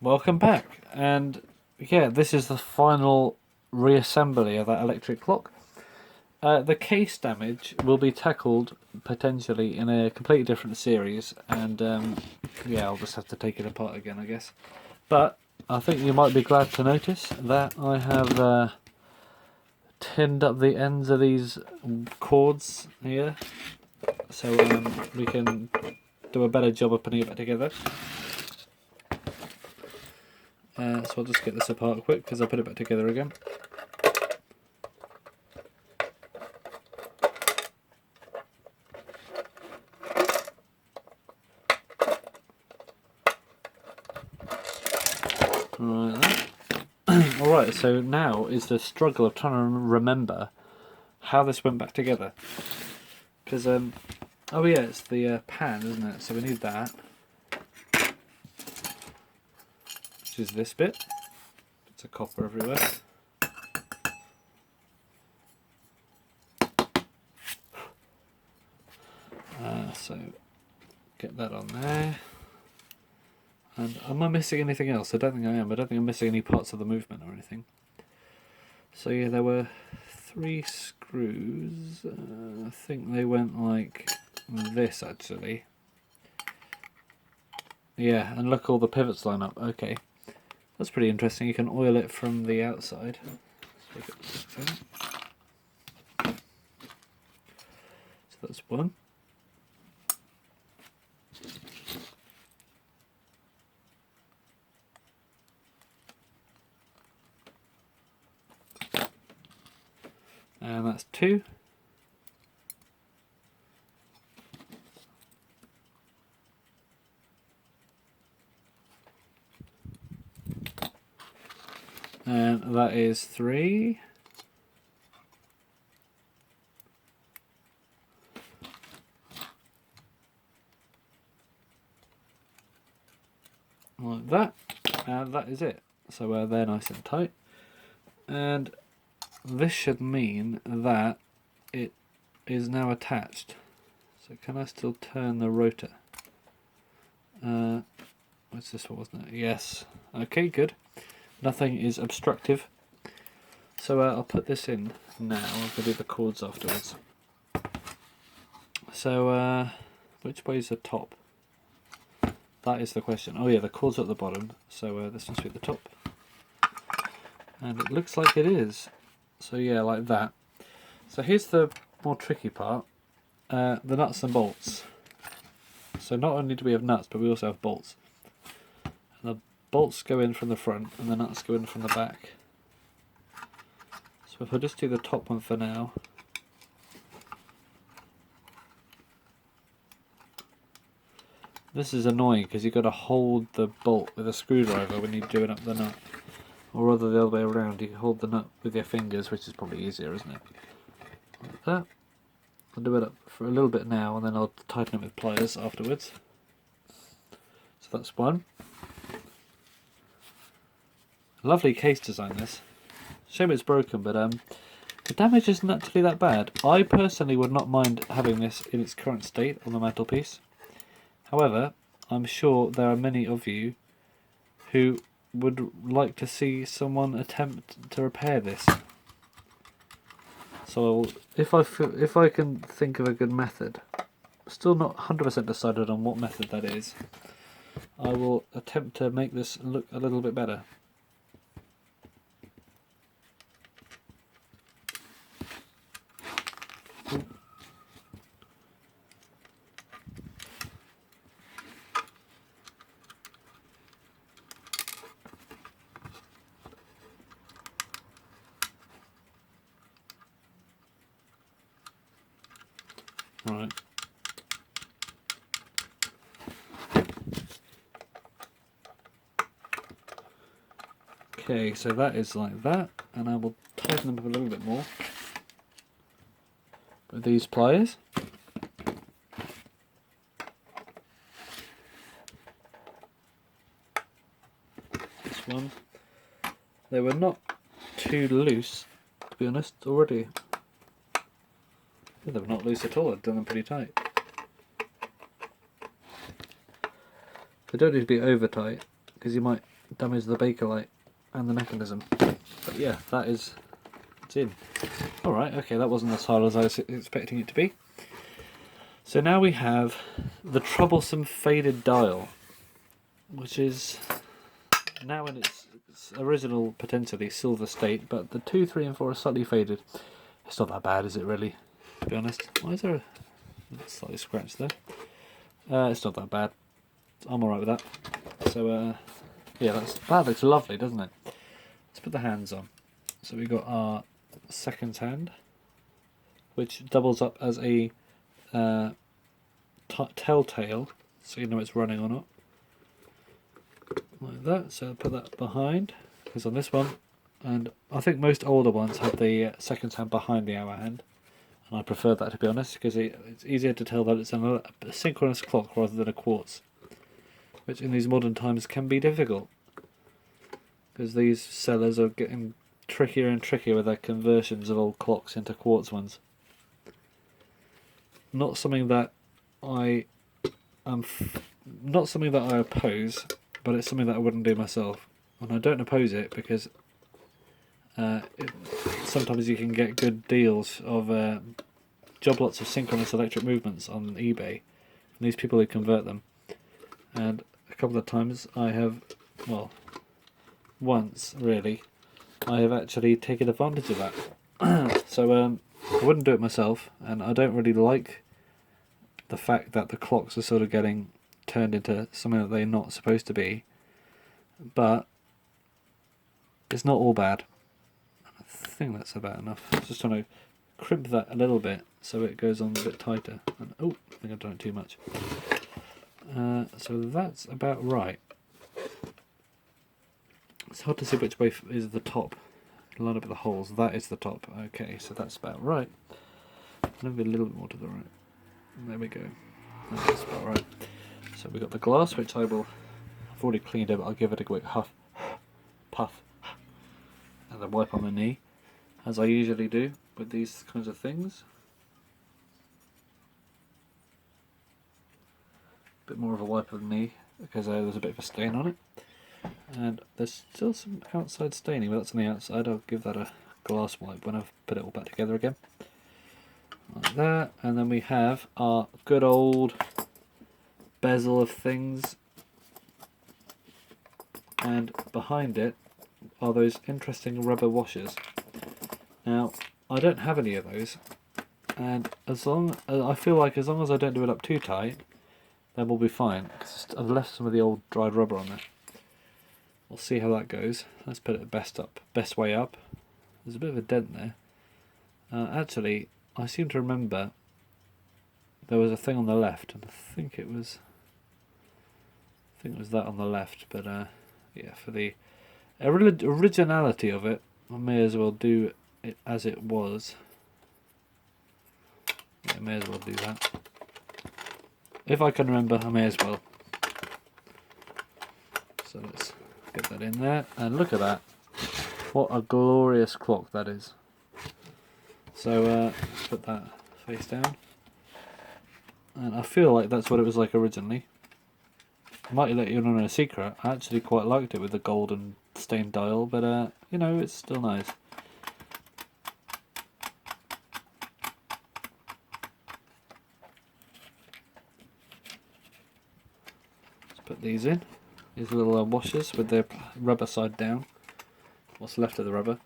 Welcome back, and yeah, this is the final reassembly of that electric clock. The case damage will be tackled potentially in a completely different series, and yeah, I'll just have to take it apart again, I guess. But I think you might be glad to notice that I have tinned up the ends of these cords here, so we can do a better job of putting it back together. So I'll just get this apart quick because I'll put it back together again. Right. Alright, so now is the struggle of trying to remember how this went back together. Because, oh yeah, it's the pan, isn't it? So we need that. Which is this bit. It's a copper everywhere. So get that on there. And am I missing anything else? I don't think I am. I don't think I'm missing any parts of the movement or anything. So yeah, there were 3 screws. I think they went like this actually. Yeah, and look, all the pivots line up. Okay, that's pretty interesting. You can oil it from the outside. So that's one. And that's 2. And that is 3. Like that. And that is it. So they're nice and tight. And this should mean that it is now attached. So can I still turn the rotor? What's this one, wasn't it? Yes. Okay, good. Nothing is obstructive. So I'll put this in now. I'm going to do the cords afterwards. So which way is the top? That is the question. Oh yeah, the cords are at the bottom. So this must be at the top. And it looks like it is. So yeah, like that. So here's the more tricky part. The nuts and bolts. So not only do we have nuts, but we also have bolts. And the bolts go in from the front, and the nuts go in from the back. So if I just do the top one for now. This is annoying because you've got to hold the bolt with a screwdriver when you're doing up the nut. Or rather the other way around, you hold the nut with your fingers, which is probably easier, isn't it? Like that. I'll do it up for a little bit now, and then I'll tighten it with pliers afterwards. So that's one. Lovely case design, this. Shame it's broken, but the damage isn't actually that bad. I personally would not mind having this in its current state on the mantelpiece. However, I'm sure there are many of you who would like to see someone attempt to repair this. So if I can think of a good method, still not 100% decided on what method that is, I will attempt to make this look a little bit better. Right. Okay, so that is like that, and I will tighten them up a little bit more with these pliers. This one. They were not too loose, to be honest, already. They were not loose at all, I'd done them pretty tight. They don't need to be over tight, because you might damage the Bakelite and the mechanism. But yeah, it's in. Alright, okay, that wasn't as hard as I was expecting it to be. So now we have the troublesome faded dial, which is now in its original, potentially silver state, but the 2, 3 and 4 are slightly faded. It's not that bad, is it really, to be honest? Why is there a slightly scratch there? It's not that bad. I'm alright with that. So, yeah, that looks lovely, doesn't it? Let's put the hands on. So we've got our second hand, which doubles up as a telltale, so you know it's running or not. Like that, so I'll put that behind, because on this one, and I think most older ones have the second hand behind the hour hand, and I prefer that, to be honest, because it's easier to tell that it's a synchronous clock rather than a quartz, which in these modern times can be difficult, because these sellers are getting trickier and trickier with their conversions of old clocks into quartz ones. Not something that I oppose, but it's something that I wouldn't do myself, and I don't oppose it because sometimes you can get good deals of job lots of synchronous electric movements on eBay from these people who convert them, and a couple of times I have, well, once really, I have actually taken advantage of that. So I wouldn't do it myself, and I don't really like the fact that the clocks are sort of getting turned into something that they're not supposed to be, but it's not all bad. I think that's about enough. I'm just trying to crimp that a little bit so it goes on a bit tighter. And, oh, I think I've done it too much. So that's about right. It's hard to see which way is the top. Line up with the holes. That is the top. Okay, so that's about right. Maybe a little bit more to the right. There we go. That's about right. So we've got the glass, which I've already cleaned it, but I'll give it a quick puff, and then wipe on the knee, as I usually do with these kinds of things. A bit more of a wipe on the knee, because there's a bit of a stain on it. And there's still some outside staining, but that's on the outside. I'll give that a glass wipe when I've put it all back together again. Like that, and then we have our good old bezel of things, and behind it are those interesting rubber washers. Now, I don't have any of those, and I feel like as long as I don't do it up too tight, then we'll be fine, because I've left some of the old dried rubber on there. We'll see how that goes. Let's put it best way up. There's a bit of a dent there. Actually, I seem to remember there was a thing on the left, and I think it was that on the left, but yeah, for the originality of it, I may as well do it as it was. Yeah, I may as well do that. If I can remember, I may as well. So let's get that in there, and look at that. What a glorious clock that is. So let's put that face down. And I feel like that's what it was like originally. I might let you in on a secret. I actually quite liked it with the golden stained dial, but you know, it's still nice. Let's put these in. These little washers with their rubber side down. What's left of the rubber.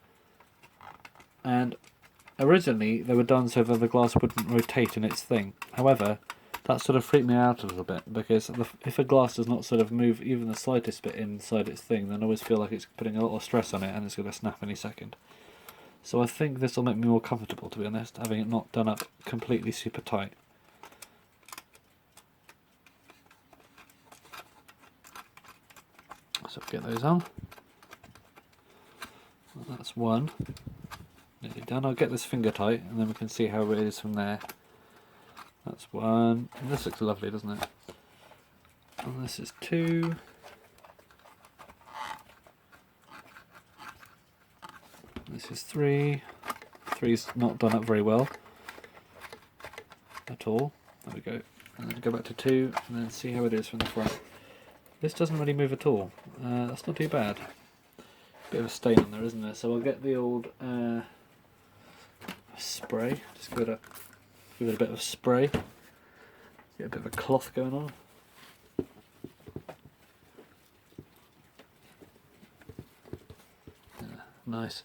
And originally they were done so that the glass wouldn't rotate in its thing. However, that sort of freaked me out a little bit, because if a glass does not sort of move even the slightest bit inside its thing, then I always feel like it's putting a lot of stress on it and it's going to snap any second. So I think this will make me more comfortable, to be honest, having it not done up completely super tight. So get those on. Well, that's one. Nearly done. I'll get this finger tight and then we can see how it is from there. That's one. And this looks lovely, doesn't it? And this is two. This is three. Three's not done up very well at all. There we go. And then go back to two and then see how it is from the front. this doesn't really move at all. That's not too bad. Bit of a stain on there, isn't there? So I'll get the old spray. Just give it a bit of spray. Get a bit of a cloth going on. Yeah, nice.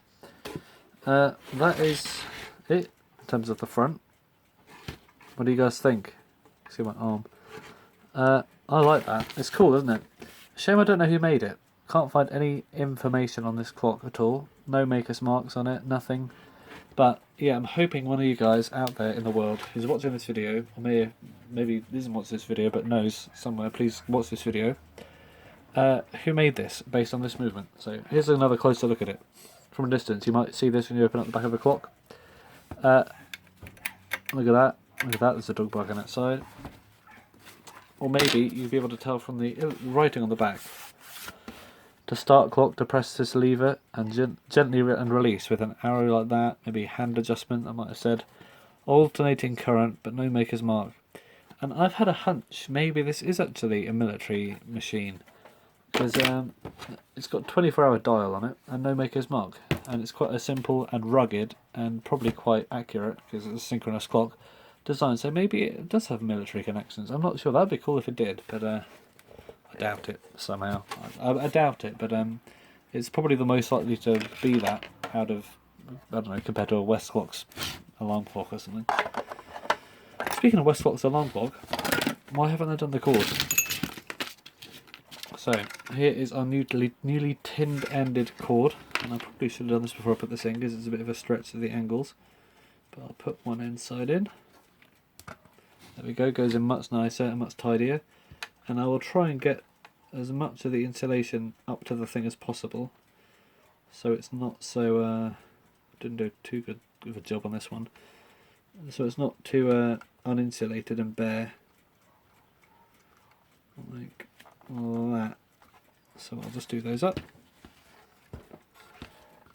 That is it in terms of the front. What do you guys think? See my arm. I like that. It's cool, isn't it? Shame I don't know who made it. Can't find any information on this clock at all. No maker's marks on it, nothing. But yeah, I'm hoping one of you guys out there in the world who's watching this video, or maybe isn't watching this video but knows somewhere, please watch this video. Who made this based on this movement? So here's another closer look at it. From a distance, you might see this when you open up the back of the clock. Look at that. Look at that. There's a dog barking outside. Or maybe you'll be able to tell from the writing on the back. To start clock, to press this lever and gently and release with an arrow like that. Maybe hand adjustment, I might have said. Alternating current, but no maker's mark. And I've had a hunch, maybe this is actually a military machine. Because it's got 24-hour dial on it and no maker's mark. And it's quite a simple and rugged and probably quite accurate, because it's a synchronous clock design. So maybe it does have military connections. I'm not sure. That'd be cool if it did, but I doubt it somehow. I doubt it, but it's probably the most likely to be that out of, I don't know, compared to a Westclock's alarm clock or something. Speaking of Westclock's alarm clock, why haven't they done the cord? So here is our newly tinned-ended cord, and I probably should have done this before I put this in because it's a bit of a stretch of the angles. But I'll put one inside in. There we go. Goes in much nicer and much tidier. And I will try and get as much of the insulation up to the thing as possible, so it's not so didn't do too good of a job on this one, so it's not too uninsulated and bare like that. So I'll just do those up.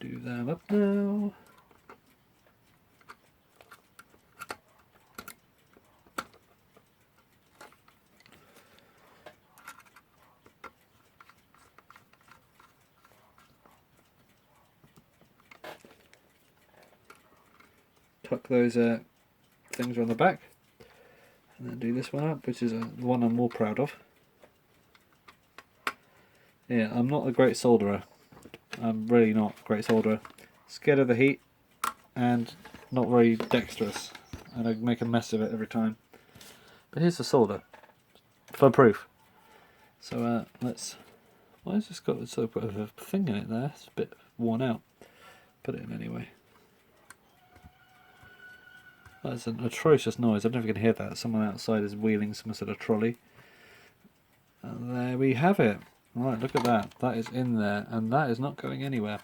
Do them up now. Tuck those things around the back, and then do this one up, which is the one I'm more proud of. Yeah, I'm not a great solderer. I'm really not a great solderer. Scared of the heat and not very dexterous, and I make a mess of it every time. But here's the solder for proof. So let's. Why has this got sort of a thing in it there? It's a bit worn out. Put it in anyway. That's an atrocious noise. I don't know if you can hear that. Someone outside is wheeling some sort of trolley. And there we have it. Right, look at that. That is in there, and that is not going anywhere.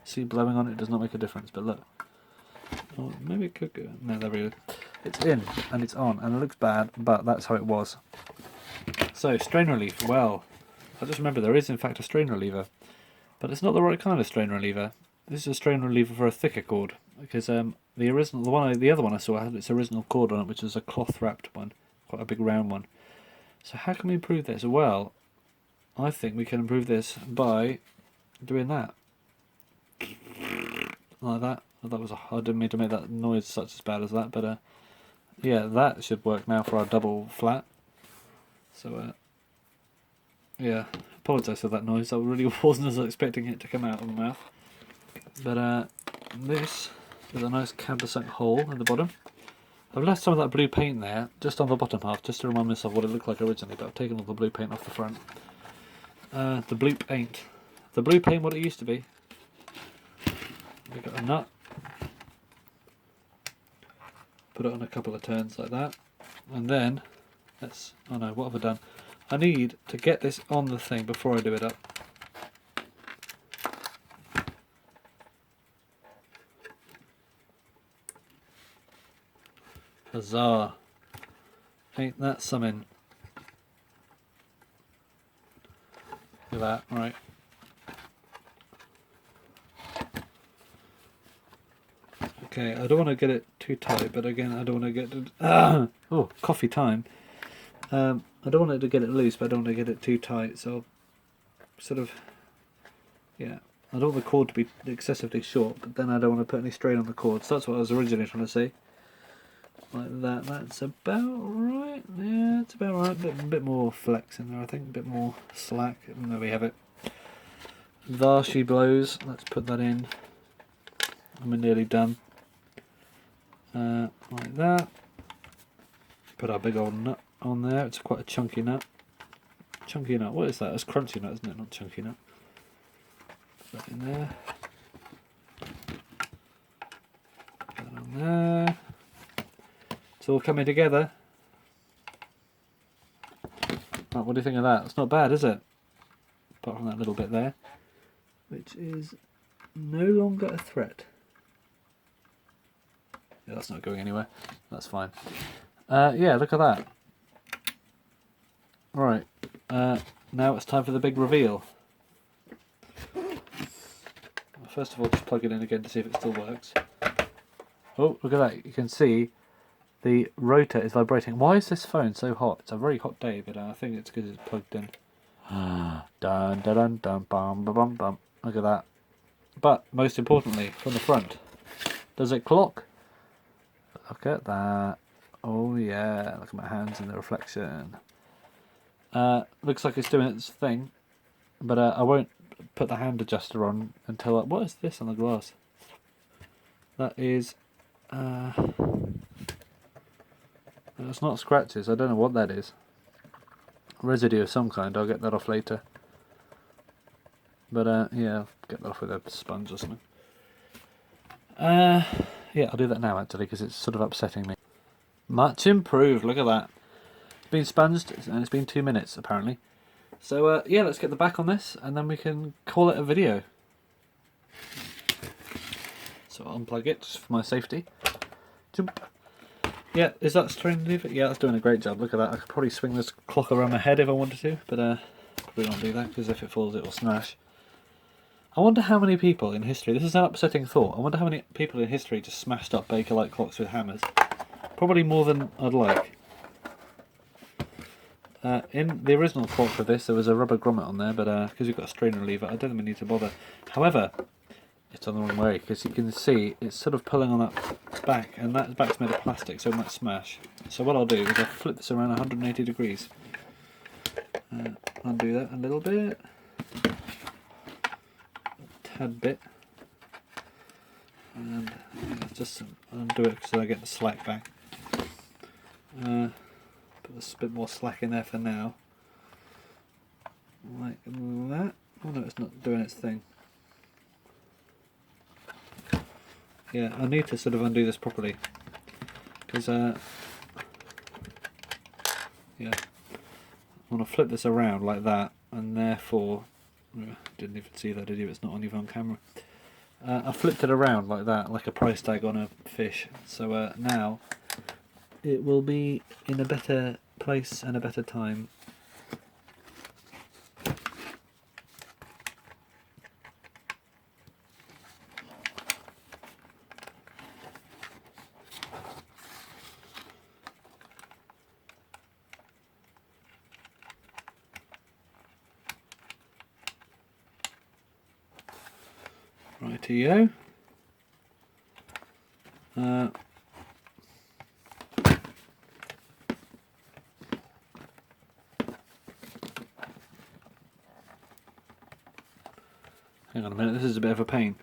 See, blowing on it does not make a difference, but look. Oh, maybe it could go. No, there we go. It's in, and it's on, and it looks bad, but that's how it was. So, strain relief. Well, I just remember there is, in fact, a strain reliever. But it's not the right kind of strain reliever. This is a strain reliever for a thicker cord, because the other one I saw had its original cord on it, which is a cloth wrapped one, quite a big round one. So how can we improve this? Well, I think we can improve this by doing that, like that. That was I didn't mean to make that noise such as bad as that, but yeah, that should work now for our double flat. So yeah, apologise for that noise. I really wasn't as expecting it to come out of my mouth. But this is a nice countersunk hole at the bottom. I've left some of that blue paint there, just on the bottom half, just to remind myself what it looked like originally, but I've taken all the blue paint off the front. The blue paint. The blue paint what it used to be. We've got a nut. Put it on a couple of turns like that. And then, oh no, what have I done? I need to get this on the thing before I do it up. Huzzah! Ain't that something? Look at that, right. Okay, I don't want to get it too tight, but again, I don't want to get it... Oh, coffee time. I don't want it to get it loose, but I don't want to get it too tight, so sort of, yeah. I don't want the cord to be excessively short, but then I don't want to put any strain on the cord, so that's what I was originally trying to say. Like that, that's about right. Yeah, it's about right. A bit more flex in there, I think. A bit more slack. And there we have it. There she blows. Let's put that in. And we're nearly done. Like that. Put our big old nut on there. It's quite a chunky nut. Chunky nut. What is that? It's crunchy nut, isn't it? Not chunky nut. Put that in there. Put that on there. It's all coming together. Right, what do you think of that? It's not bad, is it? Apart from that little bit there, which is no longer a threat. Yeah, that's not going anywhere. That's fine. Yeah, look at that. Right, now it's time for the big reveal. First of all, just plug it in again to see if it still works. Oh, look at that. You can see the rotor is vibrating. Why is this phone so hot? It's a very hot day, but I think it's because it's plugged in. Dun dun dun dun bum bum bum. Look at that. But most importantly, from the front, does it clock? Look at that. Oh yeah, look at my hands in the reflection. Looks like it's doing its thing, but I won't put the hand adjuster on until... what is this on the glass? That is... it's not scratches, I don't know what that is. Residue of some kind, I'll get that off later. But yeah, I'll get that off with a sponge or something. Yeah, I'll do that now actually, because it's sort of upsetting me. Much improved, look at that. It's been sponged, and it's been 2 minutes apparently. So yeah, let's get the back on this, and then we can call it a video. So I'll unplug it, just for my safety. Jump. Yeah, is that strain lever? Yeah, that's doing a great job. Look at that. I could probably swing this clock around my head if I wanted to, but probably don't do that, because if it falls it will smash. I wonder how many people in history, this is an upsetting thought, I wonder how many people in history just smashed up Bakelite clocks with hammers. Probably more than I'd like. In the original clock for this, there was a rubber grommet on there, but because you've got a strainer lever, I don't think we need to bother. However, it's on the wrong way, because you can see it's sort of pulling on that back, and that back's made of plastic, so it might smash. So what I'll do is I'll flip this around 180 degrees. Undo that a little bit. A tad bit. And yeah, just undo it so I get the slack back. Put a bit more slack in there for now. Like that. Oh no, it's not doing its thing. Yeah, I need to sort of undo this properly. Because, yeah. I want to flip this around like that, and therefore... didn't even see that, did you? It's not on even on camera. I flipped it around like that, like a price tag on a fish. So now it will be in a better place and a better time. Rightio. Hang on a minute, this is a bit of a pain.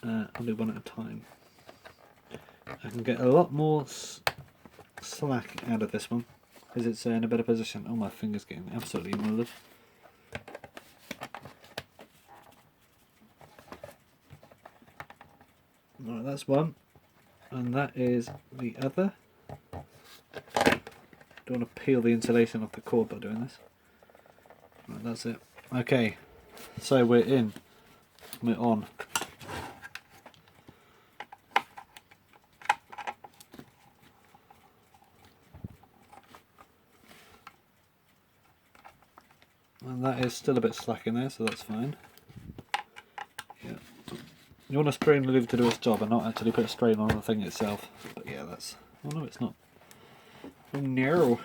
I'll do one at a time. I can get a lot more slack out of this one, because it's in a better position. Oh, my finger's getting absolutely molded. Right, that's one, and that is the other. Don't want to peel the insulation off the cord by doing this. Right, that's it. Okay, so we're in. We're on. And that is still a bit slack in there, so that's fine. Yeah. You want a strain lever to do its job and not actually put a strain on the thing itself. But yeah, that's... oh no, it's not. Oh no!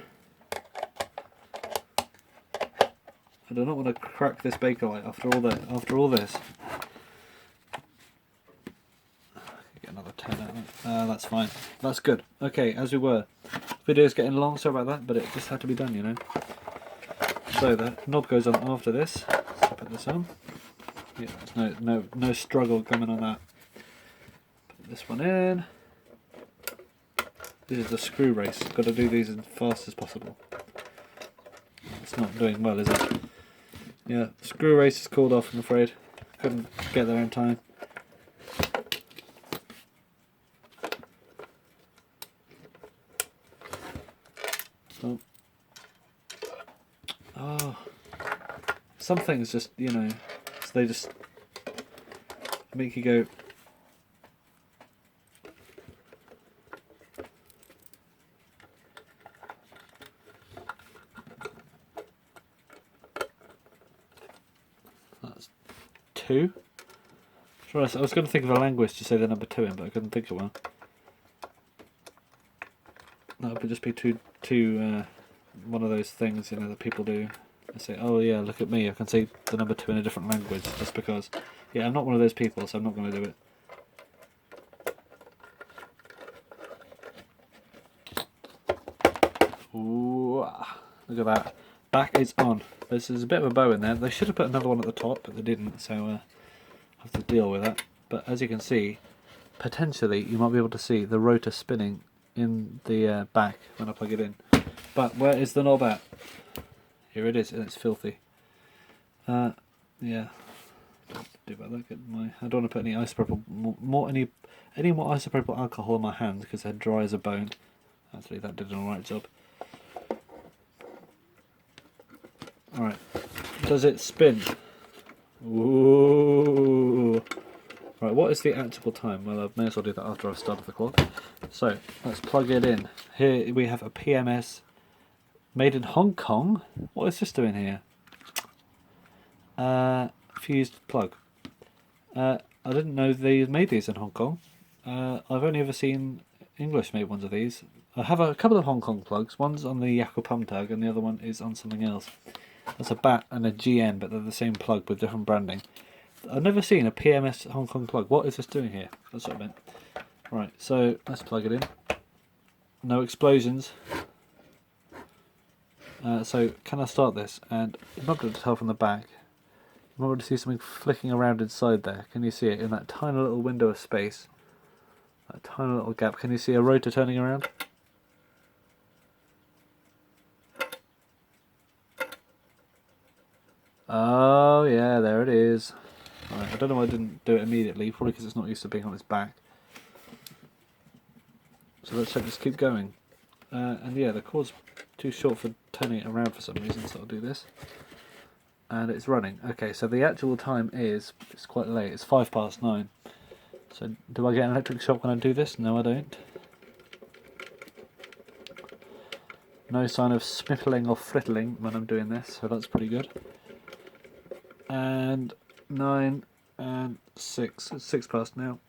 I do not want to crack this Bakelite after all this. Get another 10 out of it. That's fine. That's good. Okay, as we were. Video's getting long, sorry about that, but it just had to be done, you know. So the knob goes on after this. So put this on. Yeah, there's no struggle coming on that. Put this one in. This is the screw race. Got to do these as fast as possible. It's not doing well, is it? Yeah, screw race is called off, I'm afraid. Couldn't get there in time. So, oh, some things just, you know, so they just make you go. That's 2. I was going to think of a language to say the number 2 in, but I couldn't think of one. That would just be too one of those things, you know, that people do. They say, "Oh yeah, look at me! I can say the number 2 in a different language." Just because, yeah, I'm not one of those people, so I'm not going to do it. Ooh, look at that! Back is on. There's a bit of a bow in there. They should have put another one at the top, but they didn't, so I have to deal with that. But as you can see, potentially you might be able to see the rotor spinning in the back when I plug it in. But where is the knob at? Here it is, and it's filthy. Yeah, do about that. I don't want to put any isopropyl any more isopropyl alcohol on my hands because they're dry as a bone. Actually, that did an alright job. Alright, does it spin? Ooh. Right, what is the actual time? Well, I may as well do that after I've started the clock. So, let's plug it in. Here we have a PMS made in Hong Kong. What is this doing here? Fused plug. I didn't know they made these in Hong Kong. I've only ever seen English made ones of these. I have a couple of Hong Kong plugs. One's on the Yakupum tag and the other one is on something else. That's a BAT and a GN, but they're the same plug with different branding. I've never seen a PMS Hong Kong plug. What is this doing here? That's what I meant. Right, so let's plug it in. No explosions. So can I start this? And you're not going to tell from the back. You might be able to see something flicking around inside there. Can you see it in that tiny little window of space? That tiny little gap. Can you see a rotor turning around? Oh yeah, there it is. Right, I don't know why I didn't do it immediately, probably because it's not used to being on its back. So let's just keep going. And yeah, the cord's too short for turning it around for some reason, so I'll do this. And it's running. Okay, so the actual time is, it's quite late, it's 9:05. So do I get an electric shock when I do this? No, I don't. No sign of sniffling or frittling when I'm doing this, so that's pretty good. And 9 and 6. It's 6 past now.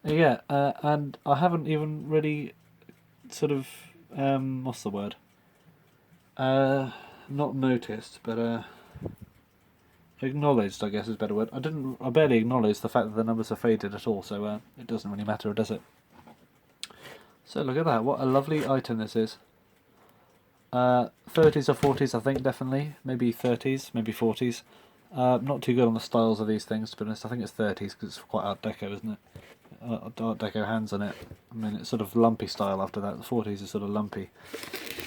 Yeah, and I haven't even really sort of what's the word? Not noticed, but acknowledged, I guess is a better word. I barely acknowledged the fact that the numbers are faded at all, so it doesn't really matter, does it? So look at that, what a lovely item this is. 30s or 40s, I think, definitely. Maybe 30s, maybe 40s. Not too good on the styles of these things, to be honest. I think it's 30s because it's quite Art Deco, isn't it? Art Deco hands on it. I mean, it's sort of lumpy style after that. The 40s is sort of lumpy.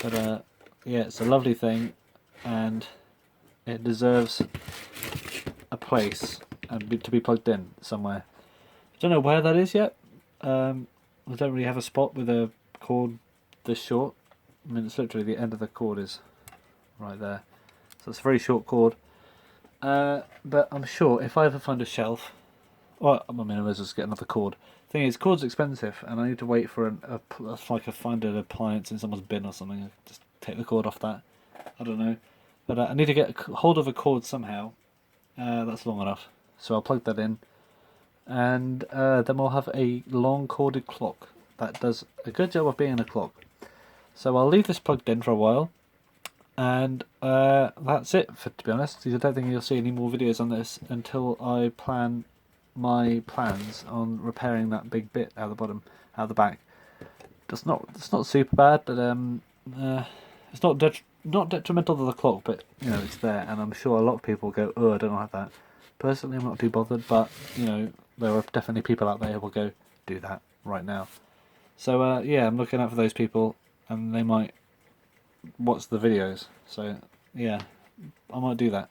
But yeah, it's a lovely thing, and it deserves a place and to be plugged in somewhere. I don't know where that is yet. I don't really have a spot with a cord this short. I mean, it's literally the end of the cord is right there. So it's a very short cord. But I'm sure if I ever find a shelf, well, I mean, I may as well just get another cord. Thing is, cord's expensive, and I need to wait for like I find an appliance in someone's bin or something. I just take the cord off that. I don't know, but I need to get hold of a cord somehow. That's long enough, so I'll plug that in, and then we'll have a long corded clock that does a good job of being a clock. So I'll leave this plugged in for a while, And that's it, to be honest. I don't think you'll see any more videos on this until I plan my plans on repairing that big bit out the bottom, out the back. It's not super bad, but it's not detrimental to the clock, but you know it's there, and I'm sure a lot of people go, "Oh, I don't like that." Personally, I'm not too bothered, but you know there are definitely people out there who will go, "Do that right now." So yeah, I'm looking out for those people, and they might watch the videos. So yeah, I might do that.